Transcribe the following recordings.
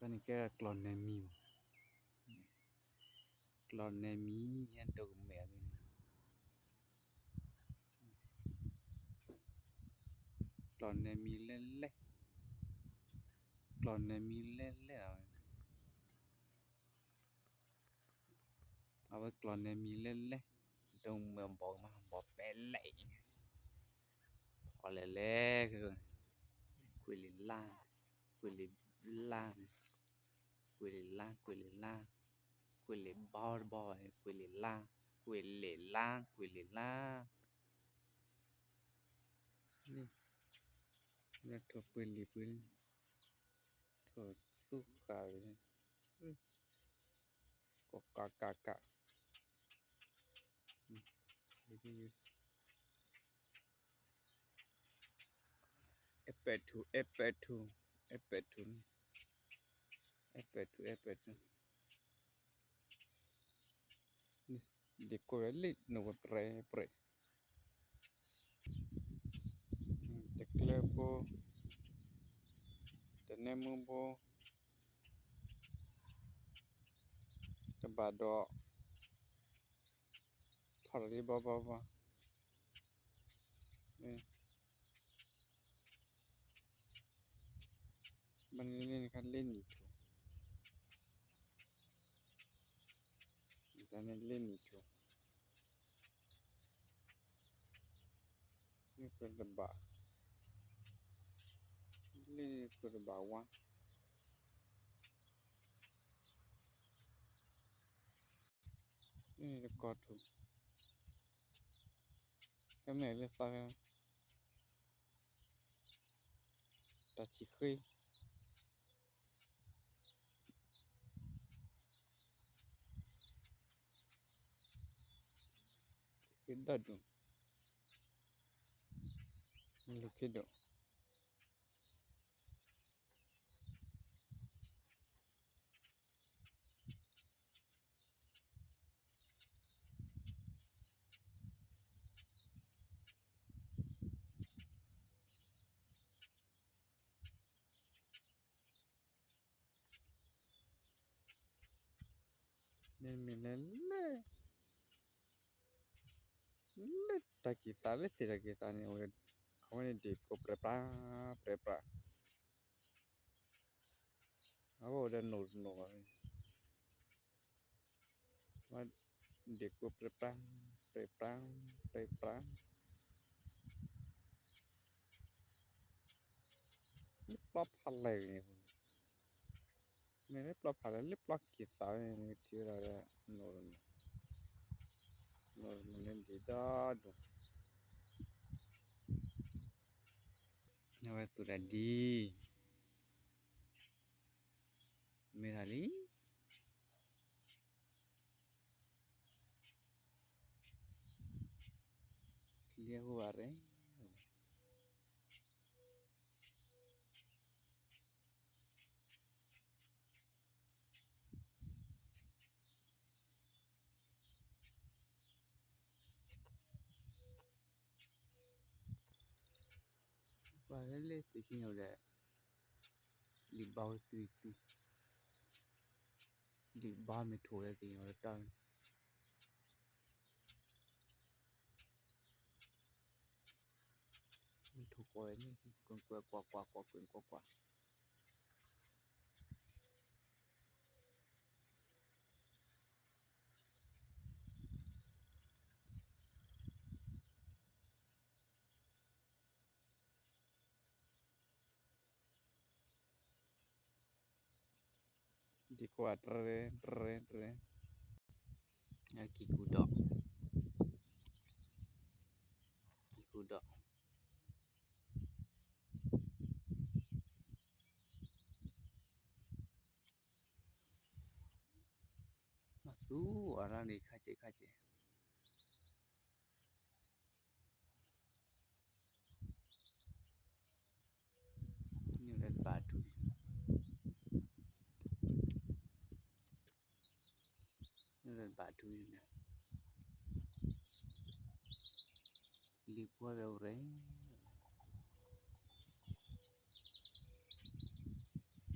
Cái này cái clonemi clonemi anh đâu mẹ clonemi lele clonemi lele à với clonemi lele đâu mà bỏ bé lệ họ lele rồi quỳ lì la quỳ lì la quỳ lì la quỳ lì la quỳ lì boy quỳ lì la quỳ lì la quỳ lì laนี่นี่ถอดปืนหลีปืนถอดสู้ขาเลยก็กะนี่F82 F82 F82 F82 F82 นี่di quelli non pre te clubo tenemos bo te bado parli baนี่มันเล่นกันเล่นอีกกันเล่นอีกนี่เป็นตบะเล่นเป็นตบะวะนี่ก็ถูกก็ไม่เล่นสักแต่ชิคยชิคยดัดดูลูกคิดดูนี่มีเล่นเล่นตะกี้ตาเล่นตะกี้ตาเนี่ยเขาเนี่ยเด็กก็เปรย์เขาบอกเดินหนูว่าเด็กก็เปรย์เปรย์ลิปลับอะไรเนี่ยไม่ลิปลับอะไรลิปลับกี่สาวเนี่ยที่เราเนี่ยหนูมันเล่นดีด้าดูเอาไว้สุดดีไม่ทันลีเลี้ยหัวเร่ว่าเล่นที่เขาเนี่ยลิบบ้าตีลิบบ้าไม่ถูกเลยที่เขาตั้งไม่ถูกเลยนี่กว่าดีกว่าเร่กี่กูดอกมาสู้อะไรนี่ข้าเจนี่เล่นบาทูนี่เล่นบาทูเนี่ยลิบหัวเราเร่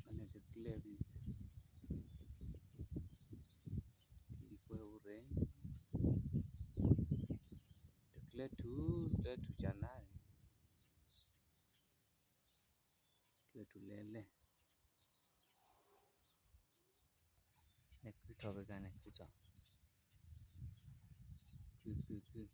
อันนี้จะเกลียด le tu chana le tu le cứ thò cái này cứ chọn cứ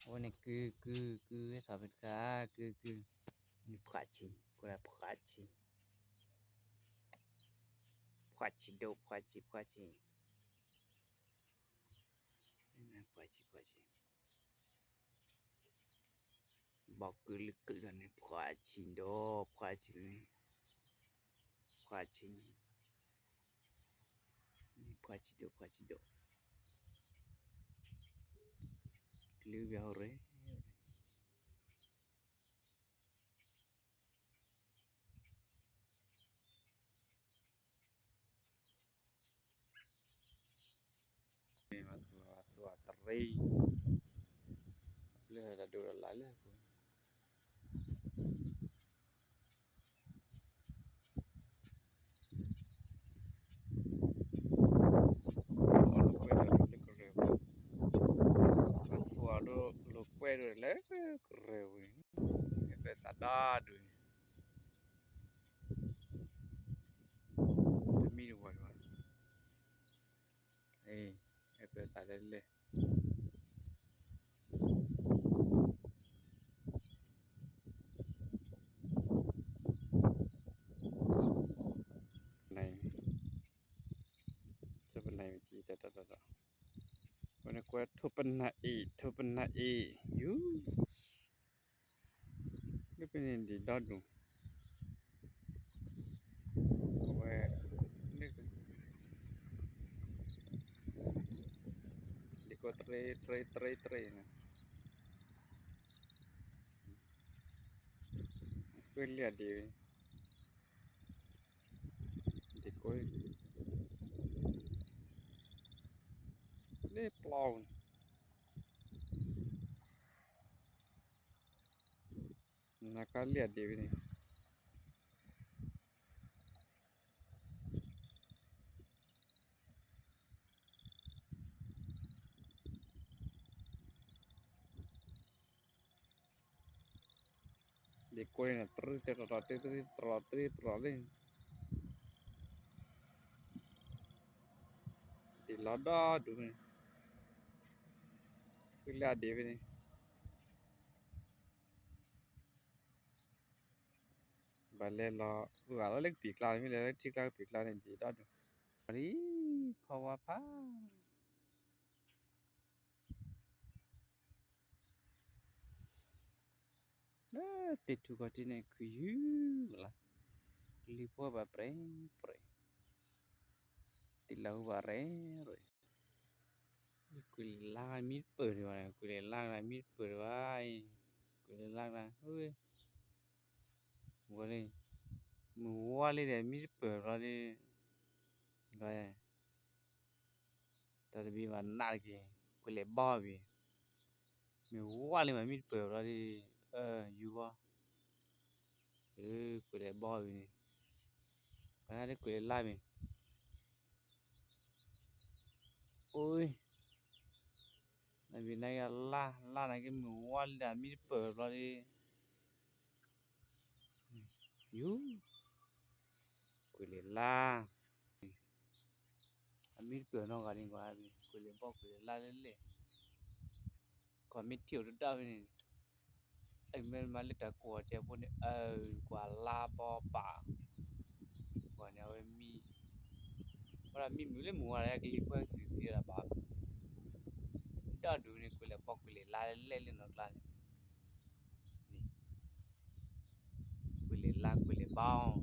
ô này cứ thò bên cá cứ ni phachi cô là phachi đâu phachi này phachiบอกcứ là này phachi đâu phachi ni phachi đâu lưu vào rồi mà tua tariเลยlàดูหลายเลยlo puedo leer creo empezar dado mi igual empezar leer nàyจะเป็นไหนจีจะวันนี้กูทุบเป็นไหนยูนี่เป็นยังดีดอดูเว้ยนี่ดีกว่าเตรนะก็เลียดีดีกว่านี่เปล่านักเลียดีนี่ดีกว่านี่ตรเลยดีล้อดอดูนี่ก็เลียดีนี่บาเล่ล้อว่าเราเล็กปีกลาไม่เลยชิคลาปีกลาเนี่ยจีดอดูนี่เพราะว่าพ้าติดทุกคนที่เนี่ยคือยูละรีบว่าแบบเปรย์ติดแล้วว่าเร่เลยกูล่างมีดเปิดไว้กูเลยล่างมีดเปิดไว้กูเลยล่างเฮ้ยวัวเลยมึงวัวเลยเดี๋ยวมีดเปิดไว้ดิก็ตอนที่มันน่ากินกูเลยบ้าบีมึงวัวเลยมันมีดเปิดไว้ดิยูวะกูเลยบ้าบีก็ได้กูเลยล่างบีโอ้ยนั่นบีนั่นก็ล่านั่นก็มึงวัวเลยเดี๋ยวมีดเปิดไว้ดิยูกูเลยล่างมีดเปิดน้องกันดีกว่าบีกูเลยบ้ากูเลยล่างเลยcòn mấy triệu đó đâu này anh men mà lấy đặt của cho bọn này quả la bò bả quả nào em mi quả mi lấy mua lại cái líp xì là bả đó đủ này cứ là bọc cứ la lên nó la này cứ la cứ bao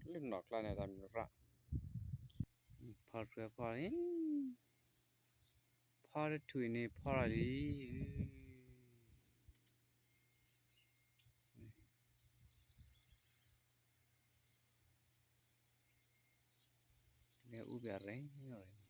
lên nó la này làm raพอนี่พอได้ถุยนี่พอละดิเนี่ยอุบะเร่งเลย